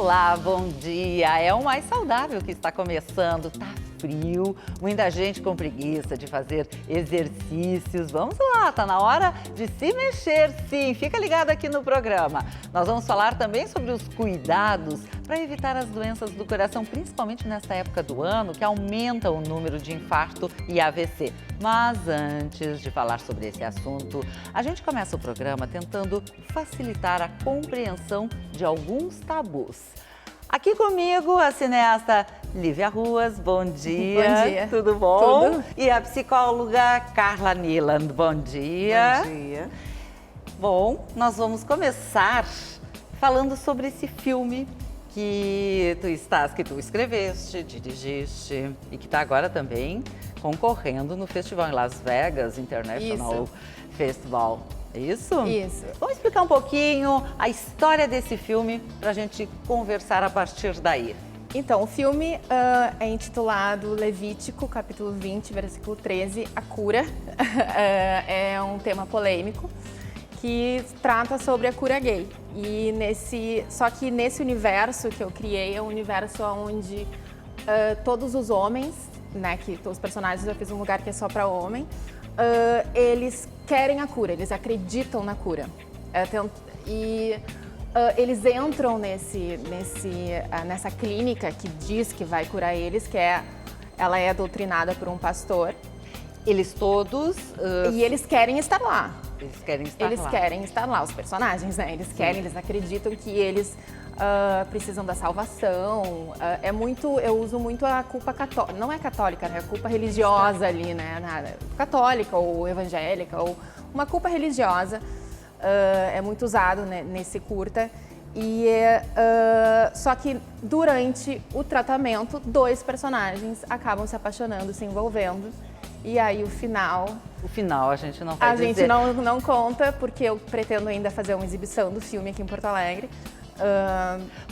Olá, bom dia! É o Mais Saudável que está começando. Tá frio, muita gente com preguiça de fazer exercícios. Vamos lá, tá na hora de se mexer, sim. Fica ligado aqui no programa. Nós vamos falar também sobre os cuidados para evitar as doenças do coração, principalmente nesta época do ano, que aumenta o número de infarto e AVC. Mas antes de falar sobre esse assunto, a gente começa o programa tentando facilitar a compreensão de alguns tabus. Aqui comigo, a cineasta Lívia Ruas, bom dia. Bom dia. Tudo bom? Tudo. E a psicóloga Carla Niland, bom dia. Bom dia. Bom, nós vamos começar falando sobre esse filme que tu escreveste, dirigiste e que está agora também concorrendo no festival em Las Vegas, International Festival. É isso? Isso. Vamos explicar um pouquinho a história desse filme para a gente conversar a partir daí. Então, o filme é intitulado Levítico, capítulo 20, versículo 13, a cura. É um tema polêmico que trata sobre a cura gay. Só que nesse universo que eu criei, é um universo onde todos os homens, né, que os personagens eu fiz um lugar que é só para homem, eles querem a cura, eles acreditam na cura. Eles entram nessa clínica que diz que vai curar eles, ela é doutrinada por um pastor. Eles todos... E eles querem estar lá. Eles querem estar lá. Eles querem estar lá, os personagens, né? Eles acreditam que eles precisam da salvação. Eu uso muito a culpa católica, não é católica, né? A culpa religiosa ali, né? Católica ou evangélica, ou uma culpa religiosa. É muito usado, né, nesse curta. Só que durante o tratamento, dois personagens acabam se apaixonando, se envolvendo. E aí o final... O final a gente não vai dizer. A gente não conta, porque eu pretendo ainda fazer uma exibição do filme aqui em Porto Alegre.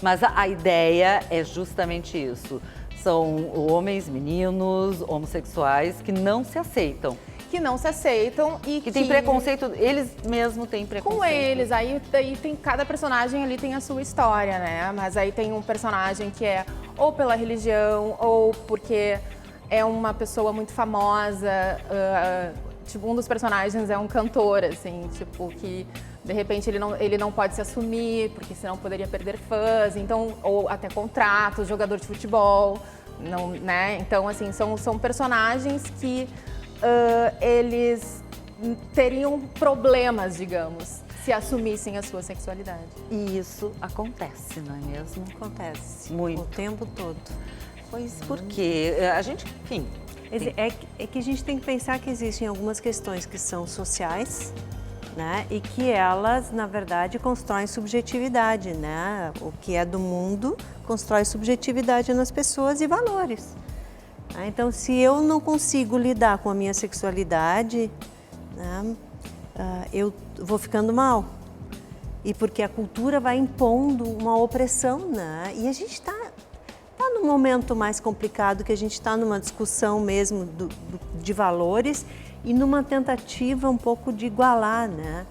Mas a ideia é justamente isso. São homens, meninos, homossexuais que não se aceitam. Que não se aceitam e que tem preconceito, eles mesmos têm preconceito. Com eles, aí tem cada personagem ali tem a sua história, né? Mas aí tem um personagem que é ou pela religião ou porque é uma pessoa muito famosa, tipo, um dos personagens é um cantor, assim, tipo, que de repente ele não pode se assumir, porque senão poderia perder fãs, então, ou até contrato, jogador de futebol, não, né? Então, assim, são personagens que eles teriam problemas, digamos, se assumissem a sua sexualidade. E isso acontece, não é mesmo? Acontece. Muito. O tempo todo. Pois porque a gente, enfim... É que a gente tem que pensar que existem algumas questões que são sociais, né? E que elas, na verdade, constroem subjetividade, né? O que é do mundo constrói subjetividade nas pessoas e valores. Então, se eu não consigo lidar com a minha sexualidade, né, eu vou ficando mal. E porque a cultura vai impondo uma opressão, né? E a gente está num momento mais complicado, que a gente está numa discussão mesmo de valores e numa tentativa um pouco de igualar, né?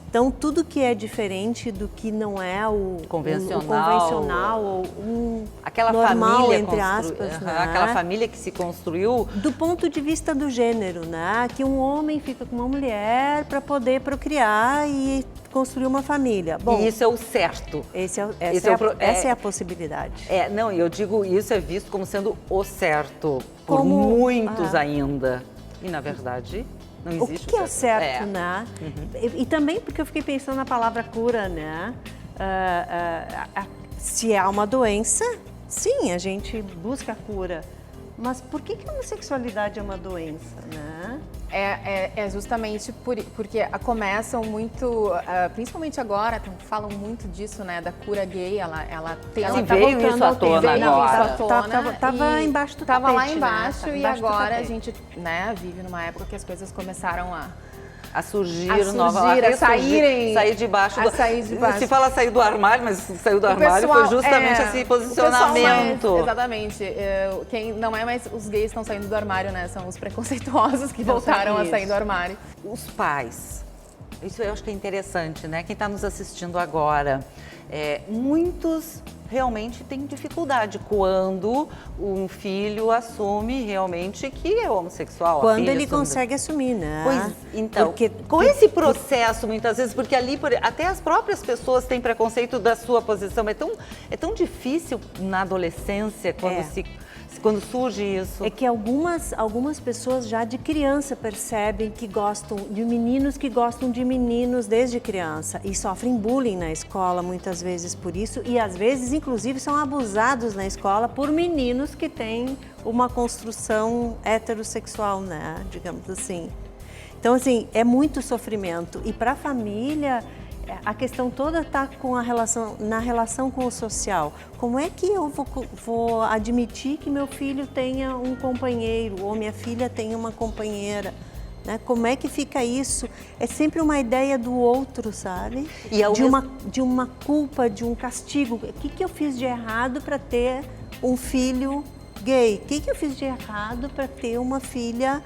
Então, tudo que é diferente do que não é o convencional ou aquela normal, família entre aspas, né? Aquela família que se construiu... Do ponto de vista do gênero, né? Que um homem fica com uma mulher para poder procriar e construir uma família. Bom, e isso é o certo. Essa é a possibilidade. Não, eu digo, isso é visto como sendo o certo por muitos ainda. E, na verdade... O que é o certo, né? Uhum. E também porque eu fiquei pensando na palavra cura, né? Se há uma doença, sim, a gente busca a cura. Mas por que a homossexualidade é uma doença, né? É justamente porque começam muito, principalmente agora, falam muito disso, né, da cura gay, ela veio isso à tona agora. Estava embaixo do tapete, Tava lá embaixo, né? E agora a gente, né, vive numa época que as coisas começaram a surgir, sair de baixo. Se fala sair do armário, mas sair do armário foi justamente esse posicionamento. Exatamente. Quem não é mais os gays estão saindo do armário, né? São os preconceituosos que voltaram a sair do armário. Os pais. Isso eu acho que é interessante, né? Quem está nos assistindo agora, muitos realmente tem dificuldade quando um filho assume realmente que é homossexual. Quando ele consegue assumir, né? Pois, então, Porque, com esse processo, muitas vezes, porque ali até as próprias pessoas têm preconceito da sua posição. É tão difícil na adolescência, quando surge isso. É que algumas pessoas já de criança percebem que gostam de meninos que gostam de meninos desde criança e sofrem bullying na escola muitas vezes por isso e às vezes inclusive são abusados na escola por meninos que têm uma construção heterossexual, né, digamos assim. Então assim, é muito sofrimento e para a família a questão toda está na relação com o social. Como é que eu vou admitir que meu filho tenha um companheiro ou minha filha tenha uma companheira? Né? Como é que fica isso? É sempre uma ideia do outro, sabe? E de uma culpa, de um castigo. O que eu fiz de errado para ter um filho gay? O que eu fiz de errado para ter uma filha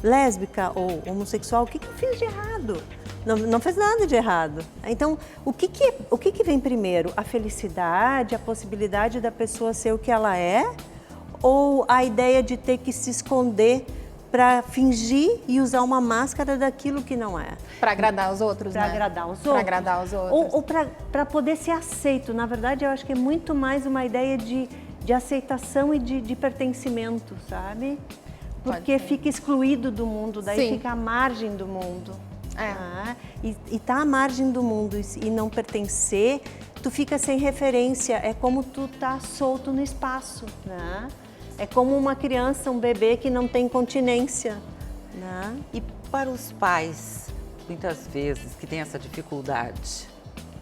lésbica ou homossexual? O que eu fiz de errado? Não fez nada de errado. Então, o que vem primeiro? A felicidade, a possibilidade da pessoa ser o que ela é? Ou a ideia de ter que se esconder para fingir e usar uma máscara daquilo que não é? Para agradar os outros, né? Para agradar os outros. Para agradar os outros. Ou para poder ser aceito. Na verdade, eu acho que é muito mais uma ideia de aceitação e de pertencimento, sabe? Porque fica excluído do mundo, daí fica à margem do mundo. E tá à margem do mundo e não pertencer, tu fica sem referência, é como tu tá solto no espaço, né? É como uma criança, um bebê que não tem continência, né? E para os pais, muitas vezes, que têm essa dificuldade,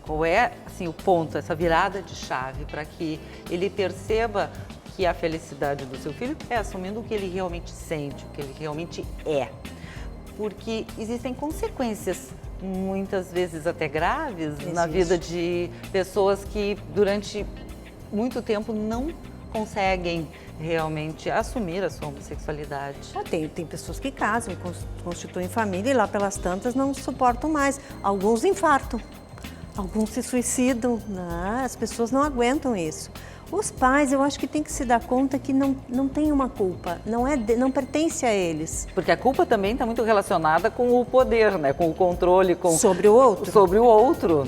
qual é assim, o ponto, essa virada de chave para que ele perceba que a felicidade do seu filho é assumindo o que ele realmente sente, o que ele realmente é? Porque existem consequências, muitas vezes até graves, na vida de pessoas que durante muito tempo não conseguem realmente assumir a sua homossexualidade. Tem pessoas que casam, constituem família e lá pelas tantas não suportam mais. Alguns infartam, alguns se suicidam, né? As pessoas não aguentam isso. Os pais, eu acho que tem que se dar conta que não tem uma culpa, não pertence a eles. Porque a culpa também está muito relacionada com o poder, né? Com o controle, sobre o outro. Sobre o outro.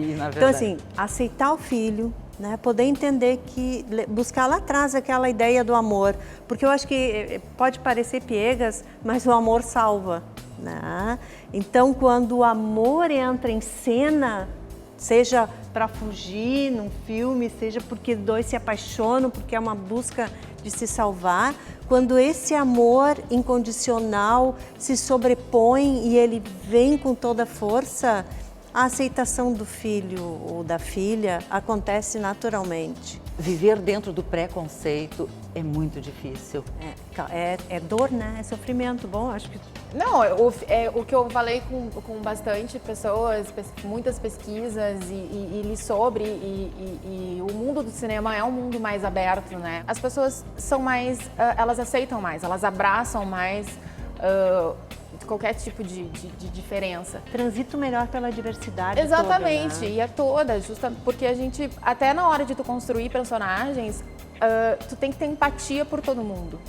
E, na verdade... Então, assim, aceitar o filho, né? Poder entender que, buscar lá atrás aquela ideia do amor. Porque eu acho que pode parecer piegas, mas o amor salva, né? Então, quando o amor entra em cena, seja para fugir num filme, seja porque dois se apaixonam, porque é uma busca de se salvar. Quando esse amor incondicional se sobrepõe e ele vem com toda a força, a aceitação do filho ou da filha acontece naturalmente. Viver dentro do preconceito é muito difícil. É dor, né? É sofrimento. Bom, acho que... Não, o que eu falei com bastante pessoas, muitas pesquisas e li sobre, e o mundo do cinema é um mundo mais aberto, né? As pessoas são mais, elas aceitam mais, elas abraçam mais qualquer tipo de diferença. Transito melhor pela diversidade. Exatamente, toda, né? E é toda, justamente porque a gente, até na hora de tu construir personagens, tu tem que ter empatia por todo mundo.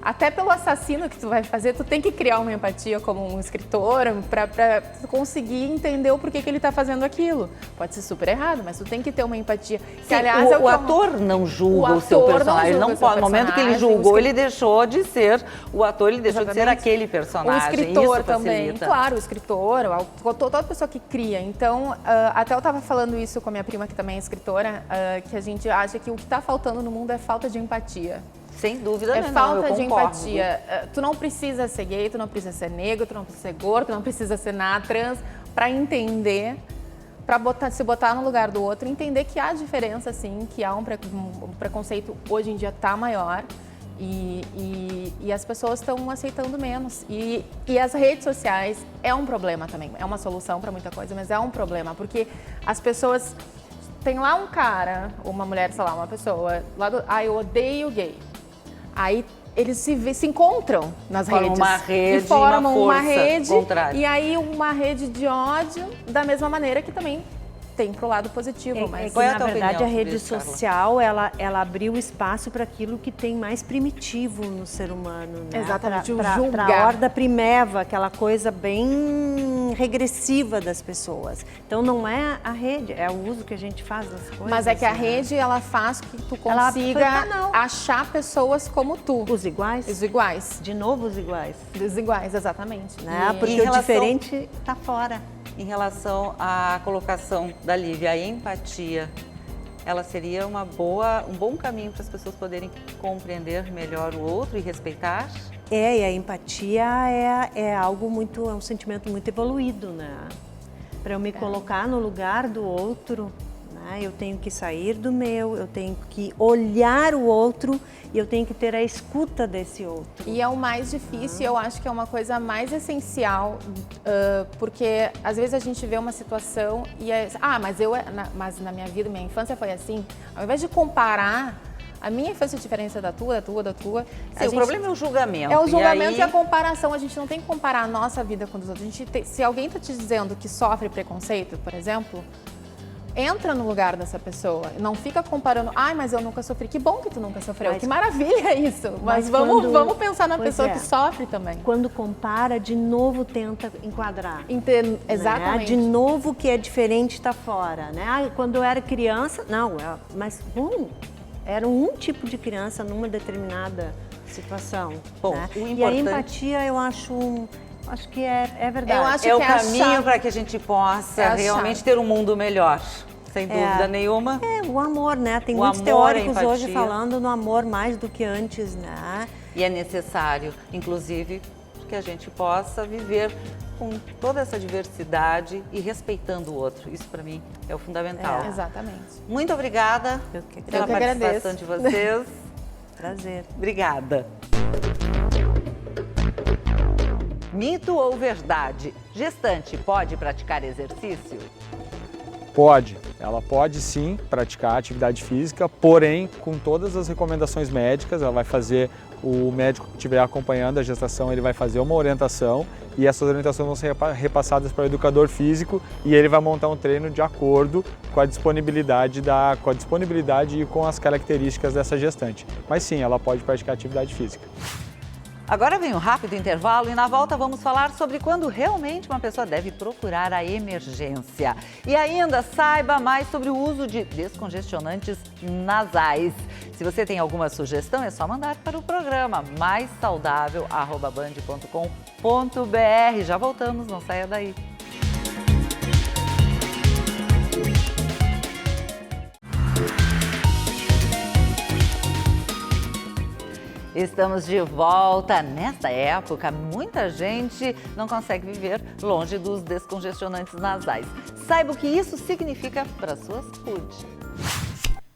Até pelo assassino que tu vai fazer, tu tem que criar uma empatia como um escritor pra tu conseguir entender o porquê que ele tá fazendo aquilo. Pode ser super errado, mas tu tem que ter uma empatia. Sim, aliás, o ator não julga o seu personagem. Ele não pode. No momento que ele julgou, ele deixou de ser o ator, ele deixou de ser aquele personagem. O escritor isso também. Claro, o escritor, toda pessoa que cria. Então, até eu tava falando isso com a minha prima, que também é escritora, que a gente acha que o que tá faltando no mundo é falta de empatia. Sem dúvida, é falta de empatia. Tu não precisa ser gay, tu não precisa ser negro, tu não precisa ser gordo, tu não precisa ser nada trans para entender, para se botar no lugar do outro, entender que há diferença, sim, que há um preconceito hoje em dia tá maior e as pessoas estão aceitando menos. E as redes sociais é um problema também, é uma solução para muita coisa, mas é um problema porque as pessoas tem lá um cara, uma mulher, sei lá, uma pessoa lá do, eu odeio gay. Aí eles se encontram nas redes e formam uma rede contrária. E aí uma rede de ódio da mesma maneira que também tem pro lado positivo, mas... Qual é a na tua verdade, opinião a rede sobre isso, social, ela abriu espaço para aquilo que tem mais primitivo no ser humano, né? Exatamente, o Para a julgar. horda primeva, aquela coisa bem regressiva das pessoas. Então, não é a rede, é o uso que a gente faz das coisas. Mas é que a né? rede, ela faz que tu Ela consiga foi canal. achar pessoas como tu. Os iguais? Os iguais. De novo, os iguais. Os iguais, exatamente. Né? E- Porque em o relação- diferente está fora. Em relação à colocação da Lívia, a empatia, ela seria um bom caminho para as pessoas poderem compreender melhor o outro e respeitar? E a empatia é algo muito, é um sentimento muito evoluído, né? Para eu me colocar no lugar do outro, né? Eu tenho que sair do meu, eu tenho que olhar o outro e eu tenho que ter a escuta desse outro. E é o mais difícil, eu acho que é uma coisa mais essencial, porque às vezes a gente vê uma situação e mas na minha vida, minha infância foi assim. Ao invés de comparar a minha infância é diferente da tua, Sim, o problema é o julgamento. é o julgamento e a aí... comparação. A gente não tem que comparar a nossa vida com a dos outros. Se alguém está te dizendo que sofre preconceito, por exemplo, entra no lugar dessa pessoa. Não fica comparando, mas eu nunca sofri. Que bom que tu nunca sofreu. Mas- Que maravilha isso. Mas quando- vamos pensar na Pois pessoa é. que sofre também. Quando compara, de novo tenta enquadrar. Exatamente. Né? De novo que é diferente está fora, né? Quando eu era criança, era um tipo de criança numa determinada situação. Bom, né? o E a importante- empatia, eu acho que é verdade. Eu acho É o que é a caminho chave. para que a gente possa É a realmente chave. ter um mundo melhor, sem dúvida nenhuma. É o amor, né? Tem O muitos amor, a teóricos hoje empatia. falando no amor mais do que antes, né? E é necessário, inclusive, que a gente possa viver com toda essa diversidade e respeitando o outro. Isso, para mim, é o fundamental. Exatamente. Muito obrigada Eu que pela agradeço. participação de vocês. Prazer. Obrigada. Mito ou verdade? Gestante pode praticar exercício? Pode, ela pode sim praticar atividade física, porém com todas as recomendações médicas, ela vai fazer, o médico que estiver acompanhando a gestação, ele vai fazer uma orientação e essas orientações vão ser repassadas para o educador físico e ele vai montar um treino de acordo com a disponibilidade e com as características dessa gestante. Mas sim, ela pode praticar atividade física. Agora vem um rápido intervalo e na volta vamos falar sobre quando realmente uma pessoa deve procurar a emergência. E ainda saiba mais sobre o uso de descongestionantes nasais. Se você tem alguma sugestão, é só mandar para o programa maissaudável@band.com.br. Já voltamos, não saia daí. Estamos de volta. Nesta época, muita gente não consegue viver longe dos descongestionantes nasais. Saiba o que isso significa para a sua saúde.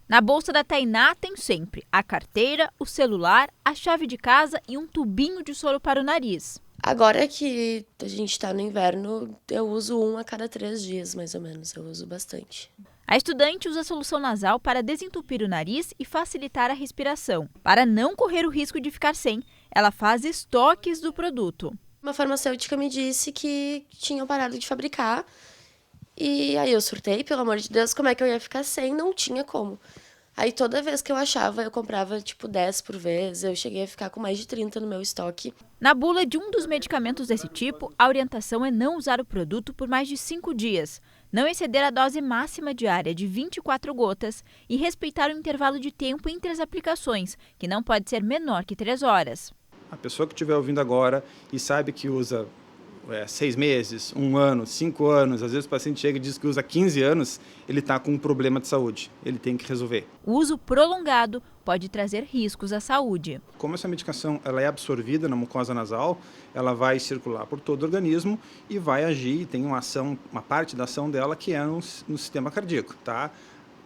Na bolsa da Tainá tem sempre a carteira, o celular, a chave de casa e um tubinho de soro para o nariz. Agora que a gente está no inverno, eu uso um a cada 3 dias, mais ou menos. Eu uso bastante. A estudante usa solução nasal para desentupir o nariz e facilitar a respiração. Para não correr o risco de ficar sem, ela faz estoques do produto. Uma farmacêutica me disse que tinham parado de fabricar. E aí eu surtei, pelo amor de Deus, como é que eu ia ficar sem? Não tinha como. Aí toda vez que eu achava, eu comprava tipo 10 por vez. Eu cheguei a ficar com mais de 30 no meu estoque. Na bula de um dos medicamentos desse tipo, a orientação é não usar o produto por mais de 5 dias, não exceder a dose máxima diária de 24 gotas e respeitar o intervalo de tempo entre as aplicações, que não pode ser menor que 3 horas. A pessoa que estiver ouvindo agora e sabe que usa 6 meses, 1 ano, 5 anos, às vezes o paciente chega e diz que usa 15 anos, ele está com um problema de saúde, ele tem que resolver. O uso prolongado pode trazer riscos à saúde. Como essa medicação ela é absorvida na mucosa nasal, ela vai circular por todo o organismo e vai agir, tem uma parte da ação dela que é no sistema cardíaco, tá?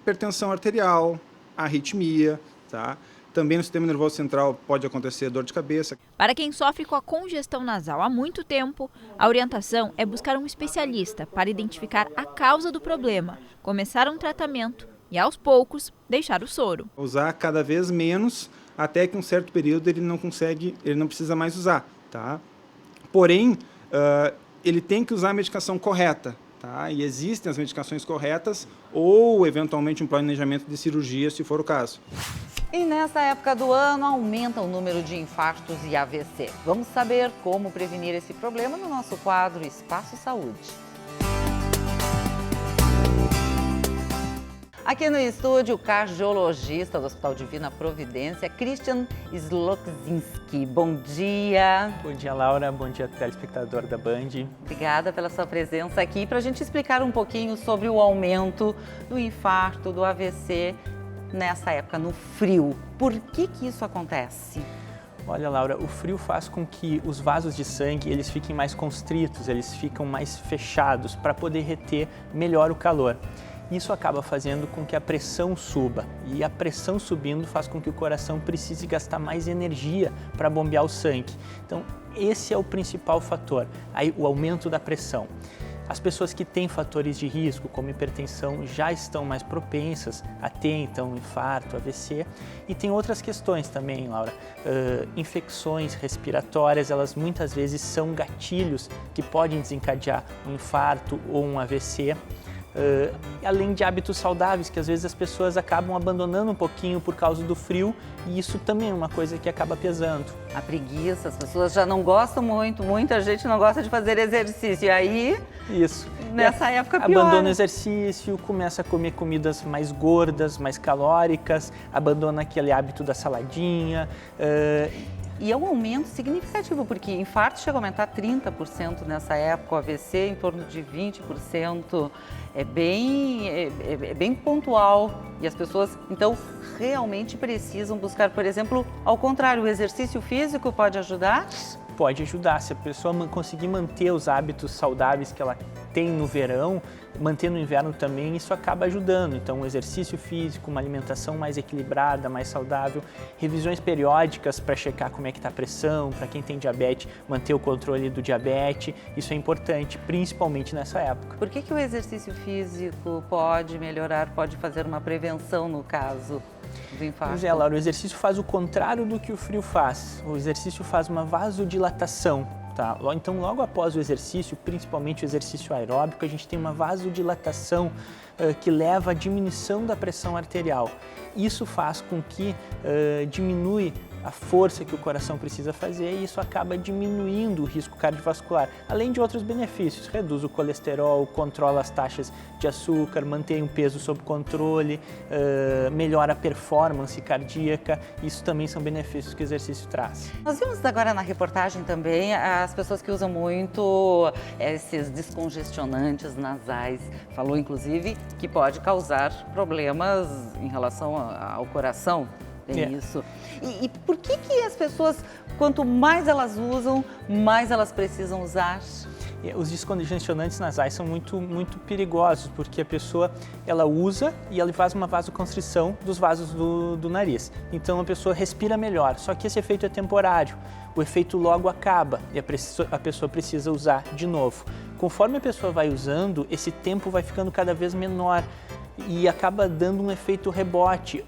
Hipertensão arterial, arritmia, tá? Também no sistema nervoso central pode acontecer dor de cabeça. Para quem sofre com a congestão nasal há muito tempo, a orientação é buscar um especialista para identificar a causa do problema, começar um tratamento e, aos poucos, deixar o soro. Usar cada vez menos, até que um certo período ele não precisa mais usar, tá? Porém, ele tem que usar a medicação correta, tá? E existem as medicações corretas ou, eventualmente, um planejamento de cirurgia, se for o caso. E nessa época do ano aumenta o número de infartos e AVC. Vamos saber como prevenir esse problema no nosso quadro Espaço Saúde. Aqui no estúdio, o cardiologista do Hospital Divina Providência, Christian Slokzinski. Bom dia. Bom dia, Laura. Bom dia, telespectador da Band. Obrigada pela sua presença aqui para a gente explicar um pouquinho sobre o aumento do infarto, do AVC nessa época, no frio. Por que isso acontece? Olha, Laura, o frio faz com que os vasos de sangue eles fiquem mais constritos, eles ficam mais fechados para poder reter melhor o calor. Isso acaba fazendo com que a pressão suba e a pressão subindo faz com que o coração precise gastar mais energia para bombear o sangue. Então, esse é o principal fator, aí, o aumento da pressão. As pessoas que têm fatores de risco, como hipertensão, já estão mais propensas a ter, então, infarto, AVC. E tem outras questões também, Laura. Infecções respiratórias, elas muitas vezes são gatilhos que podem desencadear um infarto ou um AVC. Além de hábitos saudáveis, que às vezes as pessoas acabam abandonando um pouquinho por causa do frio, e isso também é uma coisa que acaba pesando. A preguiça, as pessoas já não gostam muito, muita gente não gosta de fazer exercício, e aí, nessa época pior. Abandona o exercício, começa a comer comidas mais gordas, mais calóricas, abandona aquele hábito da saladinha. E é um aumento significativo, porque infarto chega a aumentar 30% nessa época, o AVC em torno de 20%. É bem pontual e as pessoas, então, realmente precisam buscar, por exemplo, ao contrário, o exercício físico pode ajudar? Pode ajudar, se a pessoa conseguir manter os hábitos saudáveis que ela tem no verão, manter no inverno também, isso acaba ajudando. Então, um exercício físico, uma alimentação mais equilibrada, mais saudável, revisões periódicas para checar como é que está a pressão, para quem tem diabetes, manter o controle do diabetes, isso é importante, principalmente nessa época. Por que o exercício físico pode melhorar, pode fazer uma prevenção no caso do infarto? Pois é, Laura, o exercício faz o contrário do que o frio faz. O exercício faz uma vasodilatação. Tá? Então, logo após o exercício, principalmente o exercício aeróbico, a gente tem uma vasodilatação que leva à diminuição da pressão arterial. Isso faz com que diminui a força que o coração precisa fazer e isso acaba diminuindo o risco cardiovascular, além de outros benefícios. Reduz o colesterol, controla as taxas de açúcar, mantém o peso sob controle, melhora a performance cardíaca. Isso também são benefícios que o exercício traz. Nós vimos agora na reportagem também as pessoas que usam muito esses descongestionantes nasais. Falou, inclusive, que pode causar problemas em relação ao coração. Isso. E por que as pessoas, quanto mais elas usam, mais elas precisam usar? Os descongestionantes nasais são muito perigosos, porque a pessoa ela usa e ela faz uma vasoconstrição dos vasos do nariz. Então a pessoa respira melhor, só que esse efeito é temporário. O efeito logo acaba e a pessoa precisa usar de novo. Conforme a pessoa vai usando, esse tempo vai ficando cada vez menor e acaba dando um efeito rebote.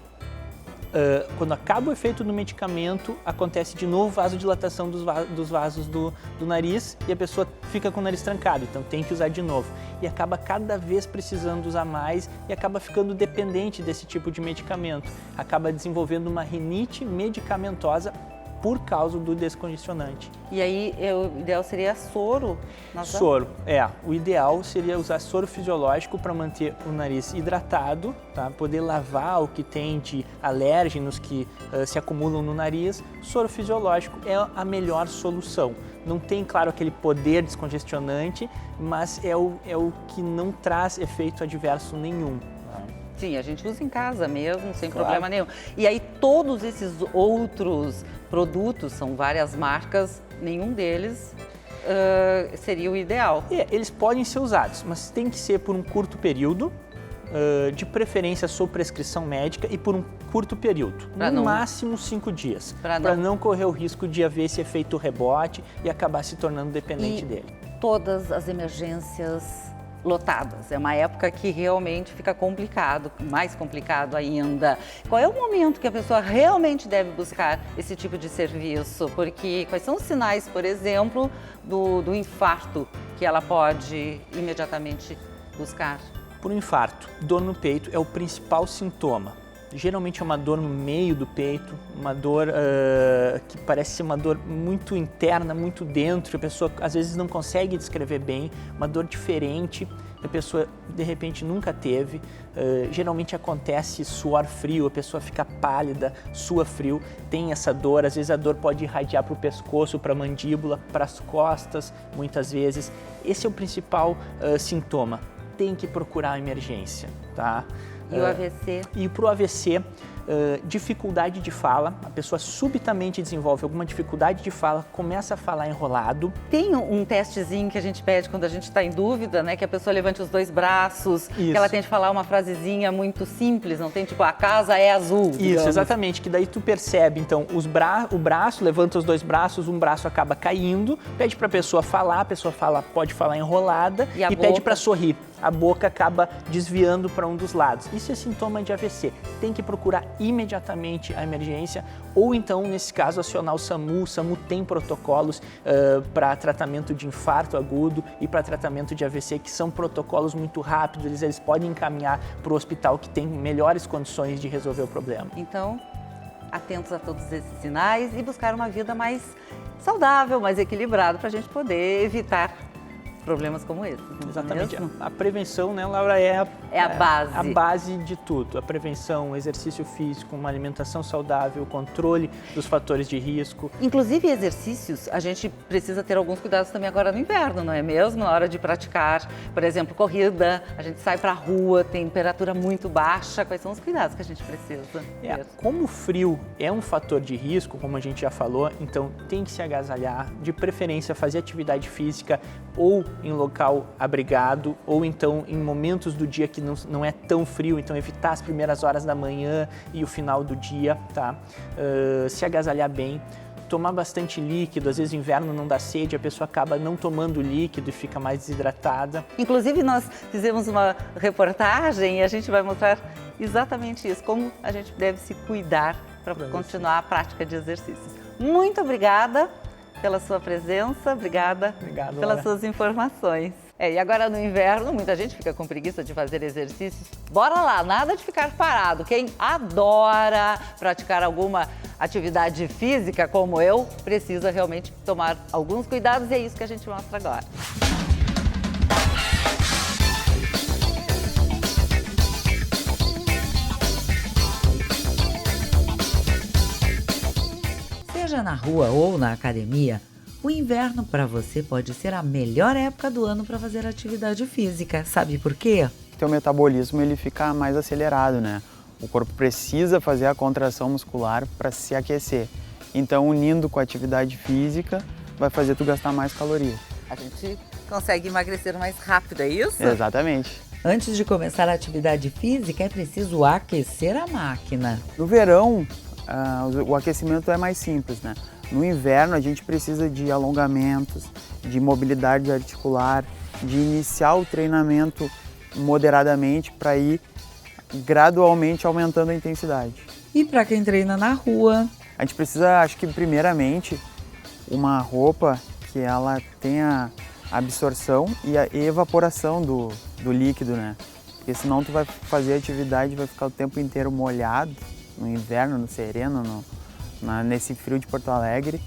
Quando acaba o efeito do medicamento, acontece de novo vasodilatação dos vasos do nariz e a pessoa fica com o nariz trancado, então tem que usar de novo. E acaba cada vez precisando usar mais e acaba ficando dependente desse tipo de medicamento. Acaba desenvolvendo uma rinite medicamentosa por causa do descongestionante. E aí, o ideal seria soro? Soro, o ideal seria usar soro fisiológico para manter o nariz hidratado, tá? Poder lavar o que tem de alérgenos que se acumulam no nariz. Soro fisiológico é a melhor solução. Não tem, claro, aquele poder descongestionante, mas é o que não traz efeito adverso nenhum. Sim, a gente usa em casa mesmo, sem problema nenhum. E aí todos esses outros produtos, são várias marcas, nenhum deles seria o ideal. Eles podem ser usados, mas tem que ser por um curto período, de preferência sob prescrição médica e por um curto período, no máximo 5 dias, para não correr o risco de haver esse efeito rebote e acabar se tornando dependente dele. Todas as emergências lotadas. É uma época que realmente fica complicado, mais complicado ainda. Qual é o momento que a pessoa realmente deve buscar esse tipo de serviço? Porque quais são os sinais, por exemplo, do infarto que ela pode imediatamente buscar? Por um infarto, dor no peito é o principal sintoma. Geralmente é uma dor no meio do peito, uma dor que parece ser uma dor muito interna, muito dentro, a pessoa às vezes não consegue descrever bem, uma dor diferente, a pessoa de repente nunca teve. Geralmente acontece suor frio, a pessoa fica pálida, sua frio, tem essa dor, às vezes a dor pode irradiar para o pescoço, para a mandíbula, para as costas, muitas vezes. Esse é o principal sintoma. Tem que procurar a emergência, tá? E o AVC? E para o AVC, dificuldade de fala, a pessoa subitamente desenvolve alguma dificuldade de fala, começa a falar enrolado. Tem um testezinho que a gente pede quando a gente está em dúvida, né? Que a pessoa levante os 2 braços, que ela tente falar uma frasezinha muito simples, não tem tipo, a casa é azul, digamos. Isso, exatamente, que daí tu percebe, então, o braço, levanta os 2 braços, um braço acaba caindo, pede para a pessoa falar, a pessoa pode falar enrolada e pede para sorrir. A boca acaba desviando para um dos lados. Isso é sintoma de AVC. Tem que procurar imediatamente a emergência ou então, nesse caso, acionar o SAMU. O SAMU tem protocolos para tratamento de infarto agudo e para tratamento de AVC, que são protocolos muito rápidos. Eles podem encaminhar para o hospital que tem melhores condições de resolver o problema. Então, atentos a todos esses sinais e buscar uma vida mais saudável, mais equilibrada, para a gente poder evitar problemas como esse. Exatamente. A prevenção, né, Laura, é a base. A base de tudo. A prevenção, o exercício físico, uma alimentação saudável, o controle dos fatores de risco. Inclusive exercícios, a gente precisa ter alguns cuidados também agora no inverno, não é mesmo? Na hora de praticar, por exemplo, corrida, a gente sai para a rua, temperatura muito baixa. Quais são os cuidados que a gente precisa ter? Como o frio é um fator de risco, como a gente já falou, então tem que se agasalhar, de preferência fazer atividade física ou em local abrigado, ou então em momentos do dia que não é tão frio, então evitar as primeiras horas da manhã e o final do dia, tá? Se agasalhar bem, tomar bastante líquido, às vezes no inverno não dá sede, a pessoa acaba não tomando líquido e fica mais desidratada. Inclusive nós fizemos uma reportagem e a gente vai mostrar exatamente isso, como a gente deve se cuidar para continuar a prática de exercícios. Muito obrigada pela sua presença, obrigado, pelas Laura. suas informações. E agora no inverno, muita gente fica com preguiça de fazer exercícios. Bora lá, nada de ficar parado. Quem adora praticar alguma atividade física, como eu, precisa realmente tomar alguns cuidados e é isso que a gente mostra agora. Seja na rua ou na academia, o inverno para você pode ser a melhor época do ano para fazer atividade física. Sabe por quê? Teu metabolismo ele fica mais acelerado, né? O corpo precisa fazer a contração muscular para se aquecer. Então, unindo com a atividade física, vai fazer tu gastar mais calorias. A gente consegue emagrecer mais rápido, é isso? Exatamente. Antes de começar a atividade física, é preciso aquecer a máquina. No verão, o aquecimento é mais simples, né? No inverno, a gente precisa de alongamentos, de mobilidade articular, de iniciar o treinamento moderadamente para ir gradualmente aumentando a intensidade. E para quem treina na rua? A gente precisa, acho que primeiramente, uma roupa que ela tenha absorção e a evaporação do líquido, né? Porque senão tu vai fazer a atividade e vai ficar o tempo inteiro molhado, no inverno, no sereno, nesse frio de Porto Alegre.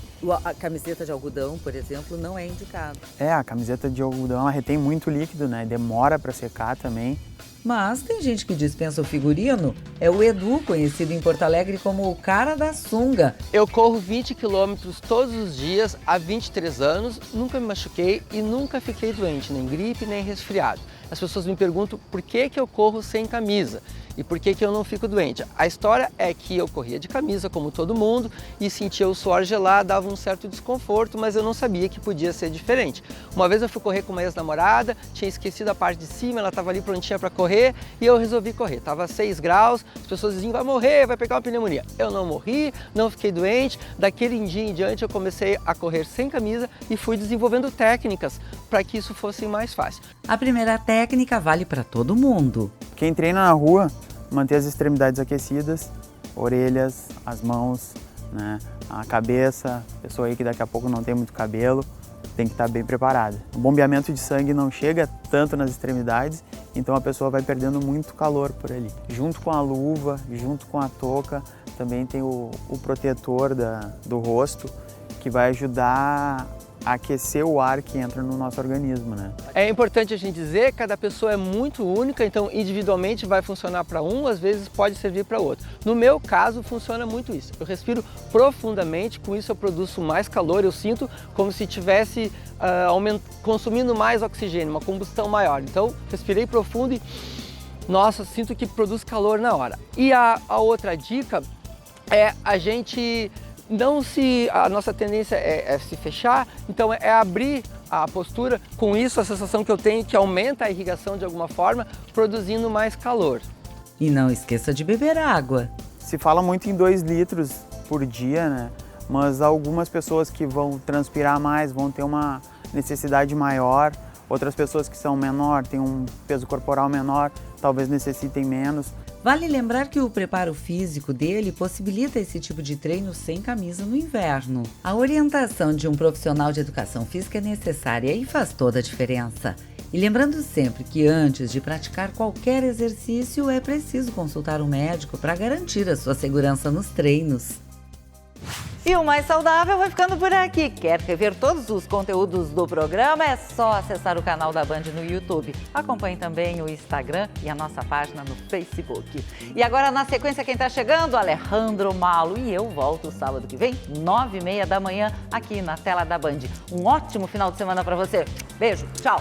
A camiseta de algodão, por exemplo, não é indicado. A camiseta de algodão ela retém muito líquido, né? Demora para secar também. Mas tem gente que dispensa o figurino. É o Edu, conhecido em Porto Alegre como o cara da sunga. Eu corro 20 quilômetros todos os dias há 23 anos, nunca me machuquei e nunca fiquei doente, nem gripe, nem resfriado. As pessoas me perguntam por que eu corro sem camisa e por que eu não fico doente. A história é que eu corria de camisa, como todo mundo, e sentia o suor gelar, dava um certo desconforto, mas eu não sabia que podia ser diferente. Uma vez eu fui correr com uma ex-namorada, tinha esquecido a parte de cima, ela estava ali prontinha para correr, correr e eu resolvi correr. Tava 6 graus, as pessoas diziam, vai morrer, vai pegar uma pneumonia. Eu não morri, não fiquei doente. Daquele dia em diante eu comecei a correr sem camisa e fui desenvolvendo técnicas para que isso fosse mais fácil. A primeira técnica vale para todo mundo. Quem treina na rua, manter as extremidades aquecidas, orelhas, as mãos, né, a cabeça, pessoa aí que daqui a pouco não tem muito cabelo, tem que estar bem preparada. O bombeamento de sangue não chega tanto nas extremidades, então a pessoa vai perdendo muito calor por ali. Junto com a luva, junto com a touca, também tem o protetor do rosto, que vai ajudar a aquecer o ar que entra no nosso organismo, né? É importante a gente dizer que cada pessoa é muito única, então individualmente vai funcionar para um, às vezes pode servir para outro. No meu caso funciona muito isso. Eu respiro profundamente, com isso eu produzo mais calor, eu sinto como se estivesse consumindo mais oxigênio, uma combustão maior. Então respirei profundo e, nossa, sinto que produz calor na hora. E a outra dica é a nossa tendência é se fechar, então é abrir a postura. Com isso, a sensação que eu tenho é que aumenta a irrigação de alguma forma, produzindo mais calor. E não esqueça de beber água. Se fala muito em 2 litros por dia, né? Mas algumas pessoas que vão transpirar mais vão ter uma necessidade maior, outras pessoas que são menor, têm um peso corporal menor, talvez necessitem menos. Vale lembrar que o preparo físico dele possibilita esse tipo de treino sem camisa no inverno. A orientação de um profissional de educação física é necessária e faz toda a diferença. E lembrando sempre que antes de praticar qualquer exercício é preciso consultar um médico para garantir a sua segurança nos treinos. E o Mais Saudável vai ficando por aqui. Quer rever todos os conteúdos do programa? É só acessar o canal da Band no YouTube. Acompanhe também o Instagram e a nossa página no Facebook. E agora, na sequência, quem está chegando? Alejandro Malo. E eu volto sábado que vem, 9h30 da manhã, aqui na tela da Band. Um ótimo final de semana para você. Beijo, tchau!